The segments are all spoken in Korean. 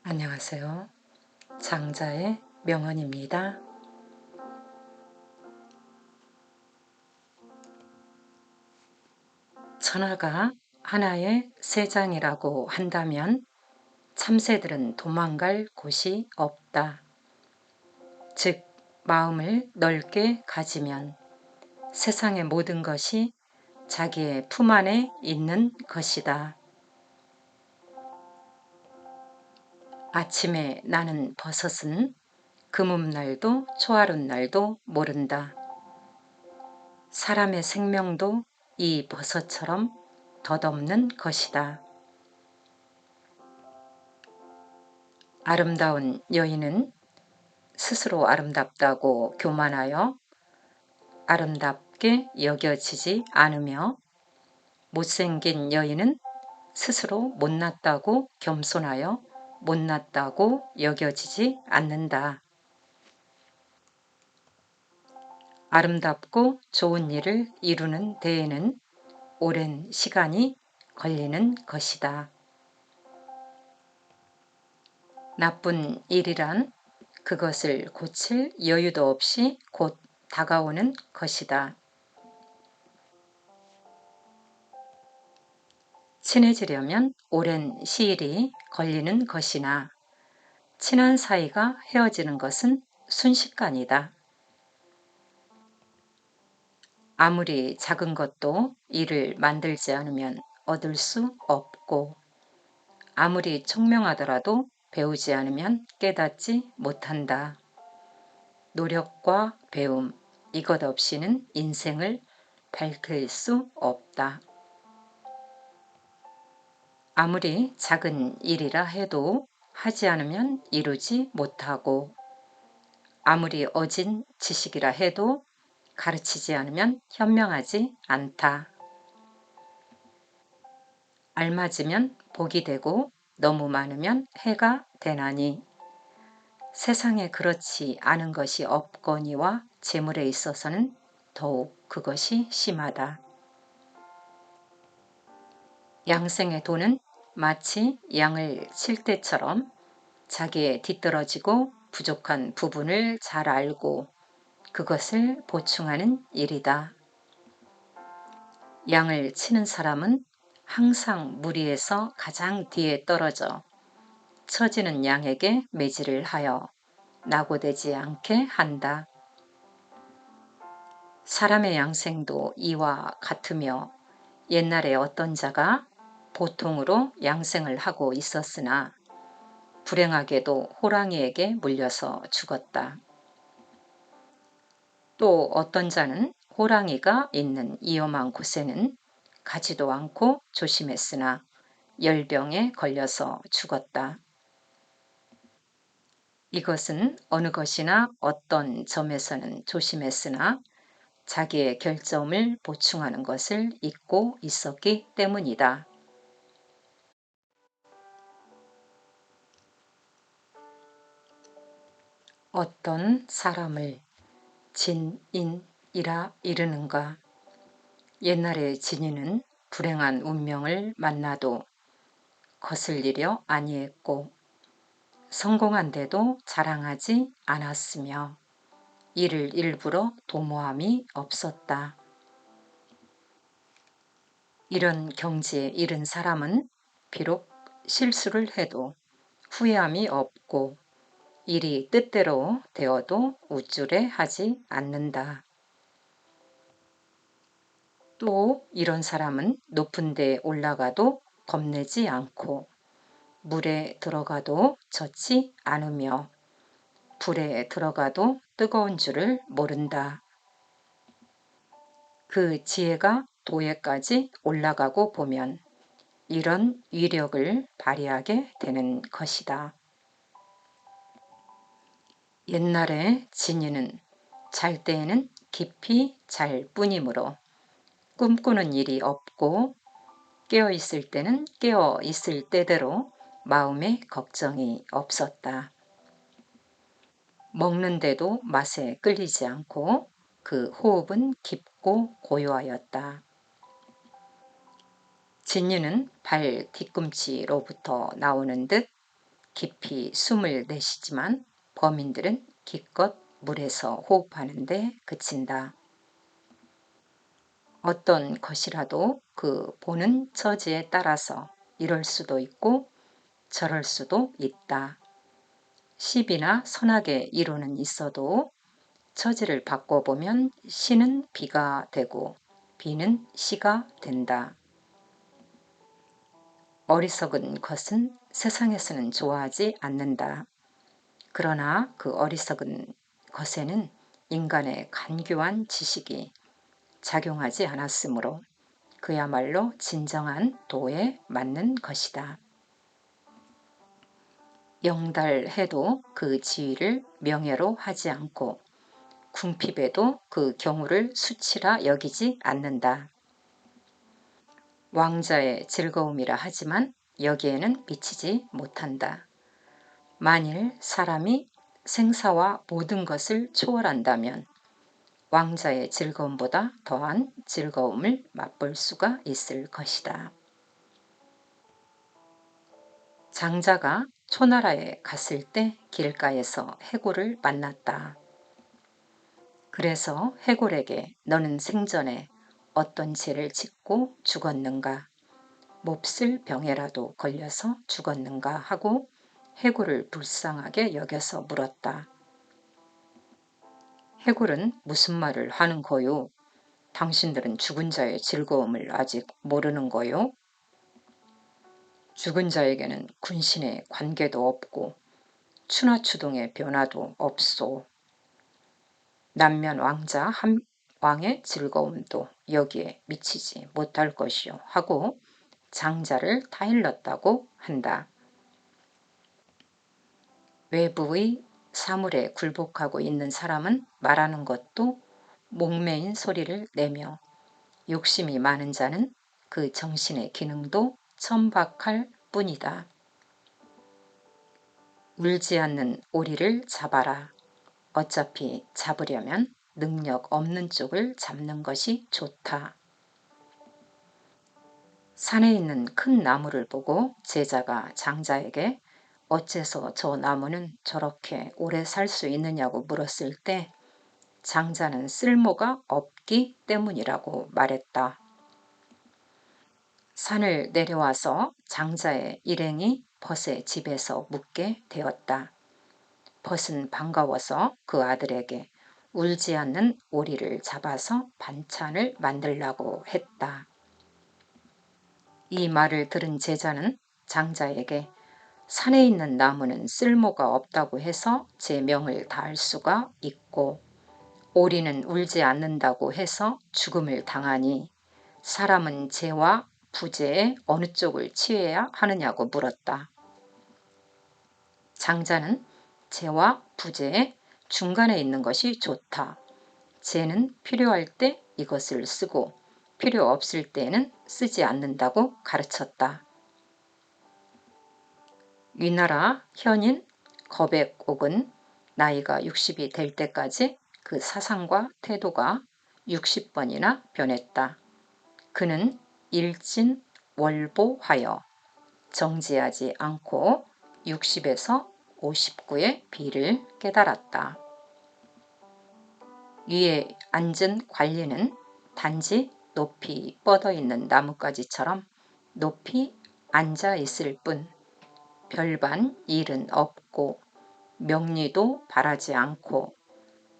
안녕하세요. 장자의 명언입니다. 천하가 하나의 세 장이라고 한다면 참새들은 도망갈 곳이 없다. 즉, 마음을 넓게 가지면 세상의 모든 것이 자기의 품 안에 있는 것이다. 아침에 나는 버섯은 금음날도 초하룻날도 모른다. 사람의 생명도 이 버섯처럼 덧없는 것이다. 아름다운 여인은 스스로 아름답다고 교만하여 아름답게 여겨지지 않으며, 못생긴 여인은 스스로 못났다고 겸손하여 못났다고 여겨지지 않는다. 아름답고 좋은 일을 이루는 데에는 오랜 시간이 걸리는 것이다. 나쁜 일이란 그것을 고칠 여유도 없이 곧 다가오는 것이다. 친해지려면 오랜 시일이 걸리는 것이나 친한 사이가 헤어지는 것은 순식간이다. 아무리 작은 것도 이를 만들지 않으면 얻을 수 없고, 아무리 총명하더라도 배우지 않으면 깨닫지 못한다. 노력과 배움, 이것 없이는 인생을 밝힐 수 없다. 아무리 작은 일이라 해도 하지 않으면 이루지 못하고, 아무리 어진 지식이라 해도 가르치지 않으면 현명하지 않다. 알맞으면 복이 되고 너무 많으면 해가 되나니, 세상에 그렇지 않은 것이 없거니와 재물에 있어서는 더욱 그것이 심하다. 양생의 돈은 마치 양을 칠 때처럼 자기의 뒤떨어지고 부족한 부분을 잘 알고 그것을 보충하는 일이다. 양을 치는 사람은 항상 무리에서 가장 뒤에 떨어져 처지는 양에게 매질을 하여 낙오되지 않게 한다. 사람의 양생도 이와 같으며, 옛날에 어떤 자가 보통으로 양생을 하고 있었으나 불행하게도 호랑이에게 물려서 죽었다. 또 어떤 자는 호랑이가 있는 위험한 곳에는 가지도 않고 조심했으나 열병에 걸려서 죽었다. 이것은 어느 것이나 어떤 점에서는 조심했으나 자기의 결점을 보충하는 것을 잊고 있었기 때문이다. 어떤 사람을 진인이라 이르는가? 옛날의 진인은 불행한 운명을 만나도 거슬리려 아니했고, 성공한데도 자랑하지 않았으며, 이를 일부러 도모함이 없었다. 이런 경지에 이른 사람은 비록 실수를 해도 후회함이 없고, 일이 뜻대로 되어도 우쭐해하지 않는다. 또 이런 사람은 높은 데 올라가도 겁내지 않고, 물에 들어가도 젖지 않으며, 불에 들어가도 뜨거운 줄을 모른다. 그 지혜가 도에까지 올라가고 보면 이런 위력을 발휘하게 되는 것이다. 옛날에 진이는 잘 때에는 깊이 잘 뿐이므로 꿈꾸는 일이 없고, 깨어 있을 때는 깨어 있을 때대로 마음에 걱정이 없었다. 먹는데도 맛에 끌리지 않고 그 호흡은 깊고 고요하였다. 진리는 발 뒤꿈치로부터 나오는 듯 깊이 숨을 내쉬지만 범인들은 기껏 물에서 호흡하는데 그친다. 어떤 것이라도 그 보는 처지에 따라서 이럴 수도 있고 저럴 수도 있다. 시비나 선악의 이론은 있어도 처지를 바꿔보면 시는 비가 되고 비는 시가 된다. 어리석은 것은 세상에서는 좋아하지 않는다. 그러나 그 어리석은 것에는 인간의 간교한 지식이 작용하지 않았으므로 그야말로 진정한 도에 맞는 것이다. 영달해도 그 지위를 명예로 하지 않고 궁핍에도 그 경우를 수치라 여기지 않는다. 왕자의 즐거움이라 하지만 여기에는 미치지 못한다. 만일 사람이 생사와 모든 것을 초월한다면 왕자의 즐거움보다 더한 즐거움을 맛볼 수가 있을 것이다. 장자가 초나라에 갔을 때 길가에서 해골을 만났다. 그래서 해골에게 너는 생전에 어떤 죄를 짓고 죽었는가? 몹쓸 병에라도 걸려서 죽었는가 하고 해골을 불쌍하게 여겨서 물었다. 해골은 무슨 말을 하는 거요? 당신들은 죽은 자의 즐거움을 아직 모르는 거요? 죽은 자에게는 군신의 관계도 없고 추나추동의 변화도 없소. 남면 왕자 한 왕의 즐거움도 여기에 미치지 못할 것이요 하고 장자를 타일렀다고 한다. 외부의 사물에 굴복하고 있는 사람은 말하는 것도 목매인 소리를 내며 욕심이 많은 자는 그 정신의 기능도 천박할 뿐이다. 울지 않는 오리를 잡아라. 어차피 잡으려면 능력 없는 쪽을 잡는 것이 좋다. 산에 있는 큰 나무를 보고 제자가 장자에게 어째서 저 나무는 저렇게 오래 살 수 있느냐고 물었을 때 장자는 쓸모가 없기 때문이라고 말했다. 산을 내려와서 장자의 일행이 벗의 집에서 묵게 되었다. 벗은 반가워서 그 아들에게 울지 않는 오리를 잡아서 반찬을 만들라고 했다. 이 말을 들은 제자는 장자에게 산에 있는 나무는 쓸모가 없다고 해서 제 명을 다할 수가 있고 오리는 울지 않는다고 해서 죽음을 당하니 사람은 죄와 부재에 어느 쪽을 취해야 하느냐고 물었다. 장자는 죄와 부재의 중간에 있는 것이 좋다. 죄는 필요할 때 이것을 쓰고 필요 없을 때에는 쓰지 않는다고 가르쳤다. 위나라 현인 거백옥은 나이가 60이 될 때까지 그 사상과 태도가 60번이나 변했다. 그는 일진월보하여 정지하지 않고 60에서 59의 비를 깨달았다. 위에 앉은 관리는 단지 높이 뻗어있는 나뭇가지처럼 높이 앉아있을 뿐 별반 일은 없고 명리도 바라지 않고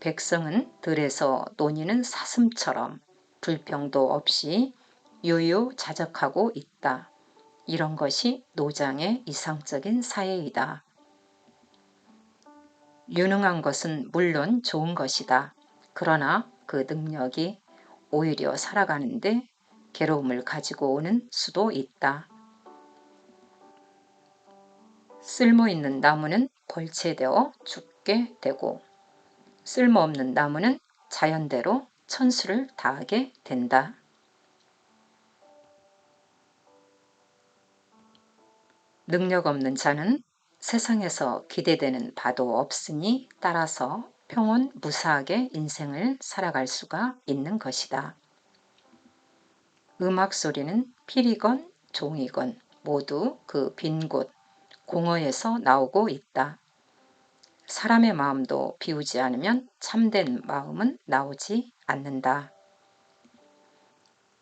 백성은 들에서 논이는 사슴처럼 불평도 없이 유유자적하고 있다. 이런 것이 노장의 이상적인 사회이다. 유능한 것은 물론 좋은 것이다. 그러나 그 능력이 오히려 살아가는데 괴로움을 가지고 오는 수도 있다. 쓸모있는 나무는 벌채되어 죽게 되고 쓸모없는 나무는 자연대로 천수를 다하게 된다. 능력 없는 자는 세상에서 기대되는 바도 없으니 따라서 평온무사하게 인생을 살아갈 수가 있는 것이다. 음악 소리는 필이건 종이건 모두 그 빈 곳 공어에서 나오고 있다. 사람의 마음도 비우지 않으면 참된 마음은 나오지 않는다.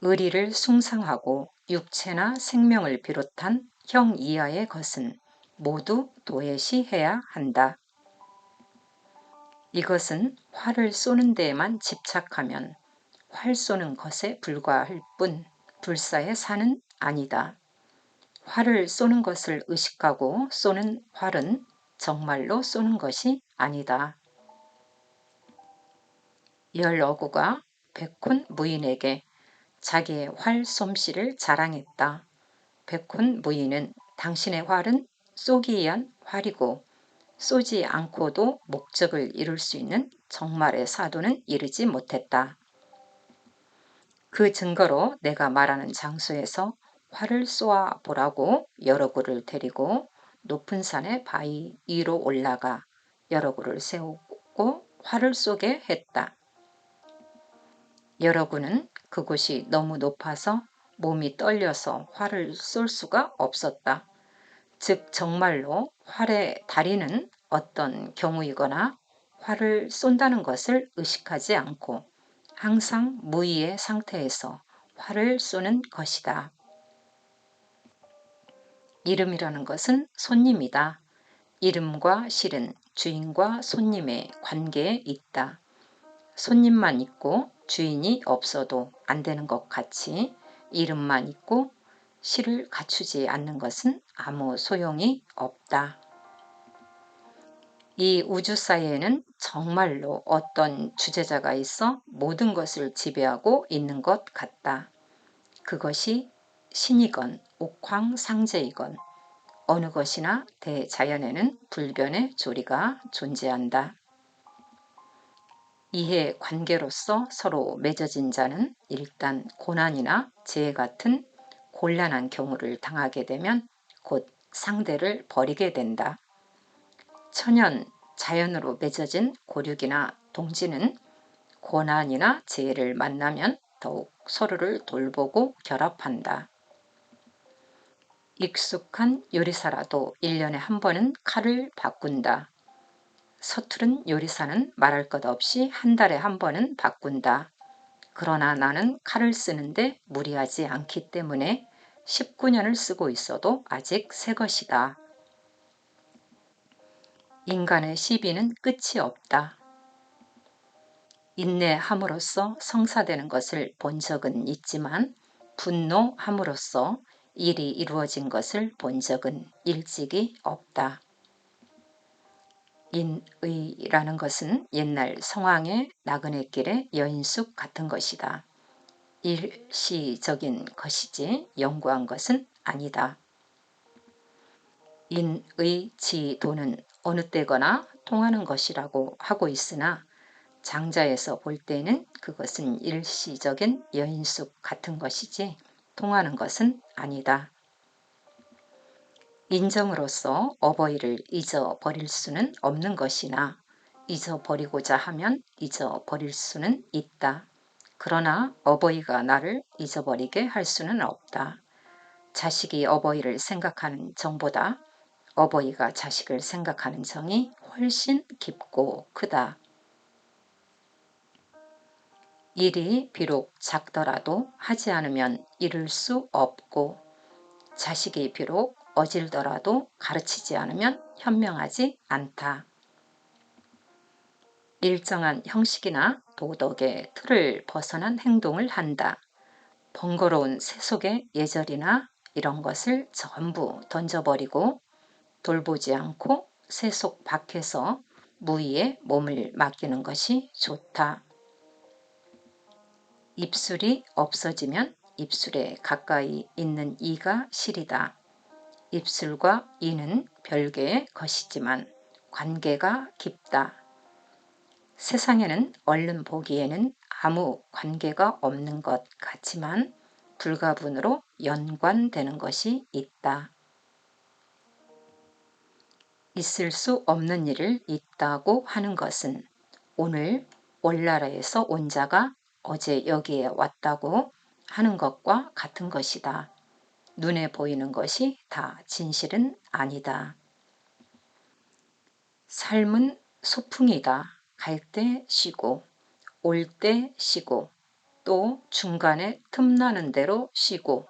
의리를 숭상하고 육체나 생명을 비롯한 형 이하의 것은 모두 도외시해야 한다. 이것은 활을 쏘는 데에만 집착하면 활 쏘는 것에 불과할 뿐 불사의 산은 아니다. 활을 쏘는 것을 의식하고 쏘는 활은 정말로 쏘는 것이 아니다. 열어구가 백훈 무인에게 자기의 활 솜씨를 자랑했다. 백훈 무인은 당신의 활은 쏘기 위한 활이고 쏘지 않고도 목적을 이룰 수 있는 정말의 사도는 이르지 못했다. 그 증거로 내가 말하는 장소에서 활을 쏘아 보라고 여러구를 데리고 높은 산의 바위 위로 올라가 여러구를 세우고 활을 쏘게 했다. 여러구는 그곳이 너무 높아서 몸이 떨려서 활을 쏠 수가 없었다. 즉 정말로 활의 다리는 어떤 경우이거나 활을 쏜다는 것을 의식하지 않고 항상 무의의 상태에서 활을 쏘는 것이다. 이름이라는 것은 손님이다. 이름과 실은 주인과 손님의 관계에 있다. 손님만 있고 주인이 없어도 안 되는 것 같이 이름만 있고 실을 갖추지 않는 것은 아무 소용이 없다. 이 우주 사이에는 정말로 어떤 주재자가 있어 모든 것을 지배하고 있는 것 같다. 그것이 신이건 옥황상제이건 어느 것이나 대자연에는 불변의 조리가 존재한다. 이해 관계로서 서로 맺어진 자는 일단 고난이나 재해 같은 곤란한 경우를 당하게 되면 곧 상대를 버리게 된다. 천연 자연으로 맺어진 고륙이나 동지는 고난이나 재해를 만나면 더욱 서로를 돌보고 결합한다. 익숙한 요리사라도 1년에 한 번은 칼을 바꾼다. 서투른 요리사는 말할 것 없이 한 달에 한 번은 바꾼다. 그러나 나는 칼을 쓰는데 무리하지 않기 때문에 19년을 쓰고 있어도 아직 새 것이다. 인간의 시비는 끝이 없다. 인내함으로써 성사되는 것을 본 적은 있지만 분노함으로써 일이 이루어진 것을 본 적은 일찍이 없다. 인의라는 것은 옛날 성왕의 나그네길의 여인숙 같은 것이다. 일시적인 것이지 영구한 것은 아니다. 인의지도는 어느 때거나 통하는 것이라고 하고 있으나 장자에서 볼 때는 그것은 일시적인 여인숙 같은 것이지 통하는 것은 아니다. 인정으로서 어버이를 잊어버릴 수는 없는 것이나 잊어버리고자 하면 잊어버릴 수는 있다. 그러나 어버이가 나를 잊어버리게 할 수는 없다. 자식이 어버이를 생각하는 정보다 어버이가 자식을 생각하는 정이 훨씬 깊고 크다. 일이 비록 작더라도 하지 않으면 이룰 수 없고 자식이 비록 어질더라도 가르치지 않으면 현명하지 않다. 일정한 형식이나 도덕의 틀을 벗어난 행동을 한다. 번거로운 세속의 예절이나 이런 것을 전부 던져버리고 돌보지 않고 세속 밖에서 무의에 몸을 맡기는 것이 좋다. 입술이 없어지면 입술에 가까이 있는 이가 실이다. 입술과 이는 별개의 것이지만 관계가 깊다. 세상에는 얼른 보기에는 아무 관계가 없는 것 같지만 불가분으로 연관되는 것이 있다. 있을 수 없는 일을 있다고 하는 것은 오늘 올나라에서 온 자가 어제 여기에 왔다고 하는 것과 같은 것이다. 눈에 보이는 것이 다 진실은 아니다. 삶은 소풍이다. 갈 때 쉬고 올 때 쉬고 또 중간에 틈나는 대로 쉬고.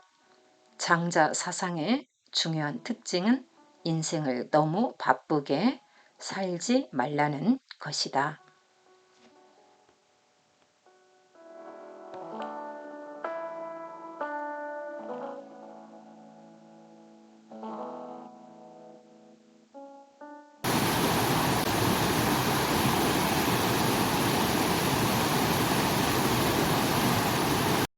장자 사상의 중요한 특징은 인생을 너무 바쁘게 살지 말라는 것이다.